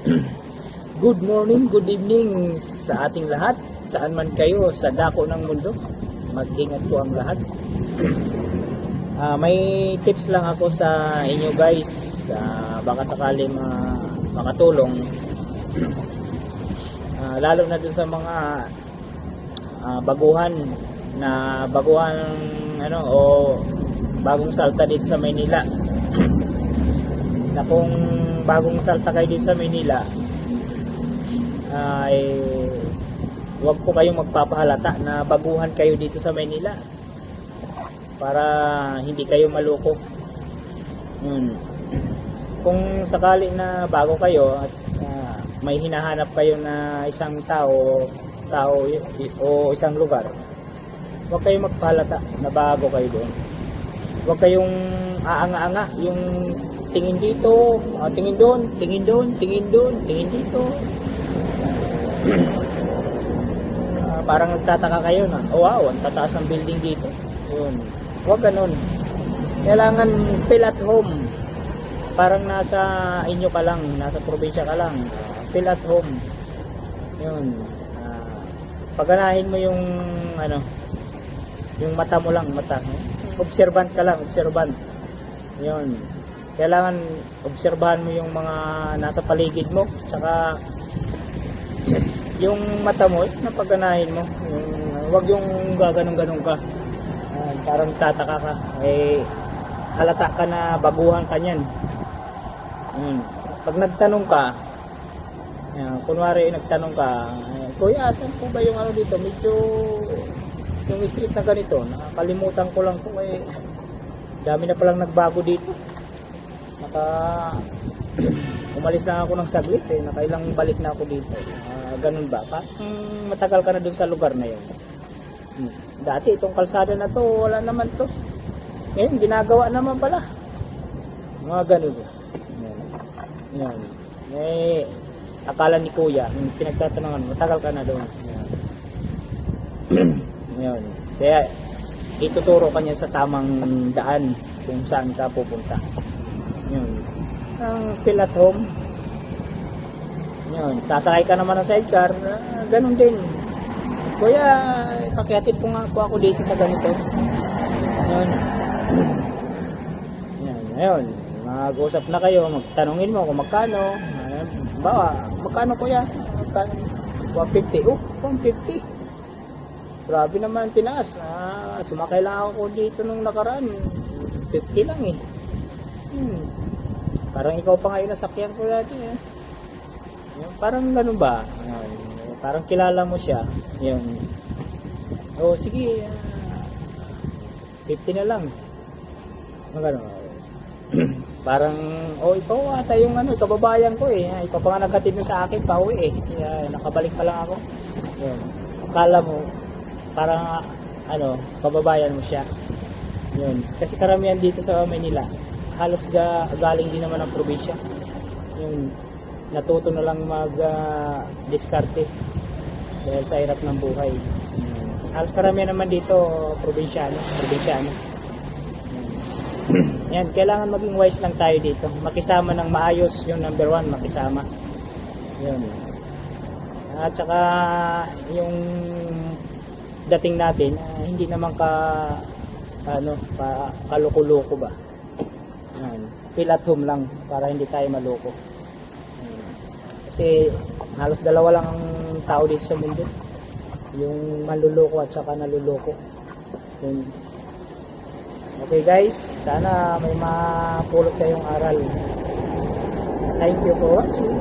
Good morning, good evening sa ating lahat. Saan man kayo sa dako ng mundo, mag-ingat po ang lahat. May tips lang ako sa inyo guys, baka sakali makatulong. Lalo na dun sa mga baguhan o bagong salta dito sa Maynila. Na kung bagong salta kayo dito sa Maynila, ay huwag po kayong magpapahalata na baguhan kayo dito sa Maynila para hindi kayo maloko. Kung sakali na bago kayo at may hinahanap kayo na isang tao o isang lugar, huwag kayong magpahalata na bago kayo doon. Huwag kayong aanga-anga, yung tingin dito, tingin doon, tingin doon, tingin doon, tingin dito. Parang nagtataka kayo na, oh wow, ang tataas ang building dito. Yun. Huwag ganun. Kailangan feel at home. Parang nasa inyo ka lang, nasa probinsya ka lang. Feel at home. Yun. Paganahin mo yung yung mata mo lang, mata. Observant ka lang, observant. Yun. Kailangan obserbahan mo yung mga nasa paligid mo, tsaka yung mata mo, napaganahin mo. Huwag yung gaganong-ganong ka. Parang tataka ka. Halata ka na baguhan ka niyan. Pag nagtanong ka, kunwari nagtanong ka, kuya, saan po ba yung dito? Medyo yung street na ganito, nakakalimutan ko lang po. Dami na palang nagbago dito. Umalis lang ako ng saglit, nakailang balik na ako dito. Ganun ba? Matagal ka na dun sa lugar na yun. Dati itong kalsada na to, wala naman to. Ngayon, ginagawa naman pala. Mga ganun. Yan. Akala ni kuya, pinagtatanungan, matagal ka na doon. Yan. Kaya, ituturo ka niya sa tamang daan kung saan ka pupunta. Yun. Ang feel at home. Yun. Sasakay ka naman ng sidecar, ganun din. Kuya, pakihatid po nga po ako dito sa ganito. Yun. Yan. Ngayon, mag-usap na kayo, magtanungin mo kung magkano. Magkano kuya? 150. 150. Grabe naman tinaas. Sumakay lang ako dito nung nakaraan. 50 lang eh. Parang ikaw pa ngayon nasakyan ko dati eh. Parang ganun ba? Parang kilala mo siya. Yun. Sige. 50 na lang. Ganun. Parang, ikaw ata yung kababayan ko eh. Ikaw pa nga naghatid mo sa akin, pauwi eh. Nakabalik pa lang ako. Yun. Akala mo, parang kababayan mo siya. Yun. Kasi karamihan dito sa Manila, halos galing din naman ang probinsya. Yung natuto na lang mag-diskarte dahil sa hirap ng buhay. Halos karamihan naman dito probinsyano. Yan, kailangan maging wise lang tayo dito. Makisama ng maayos, yung number one, makisama. Yun. At saka yung dating natin, hindi naman kaloko-loko ba. Feel at home lang para hindi tayo maloko. Kasi halos dalawa lang ang tao dito sa mundo, yung manluloko at saka naluloko. Okay guys, sana may mapulot kayong aral. Thank you for watching.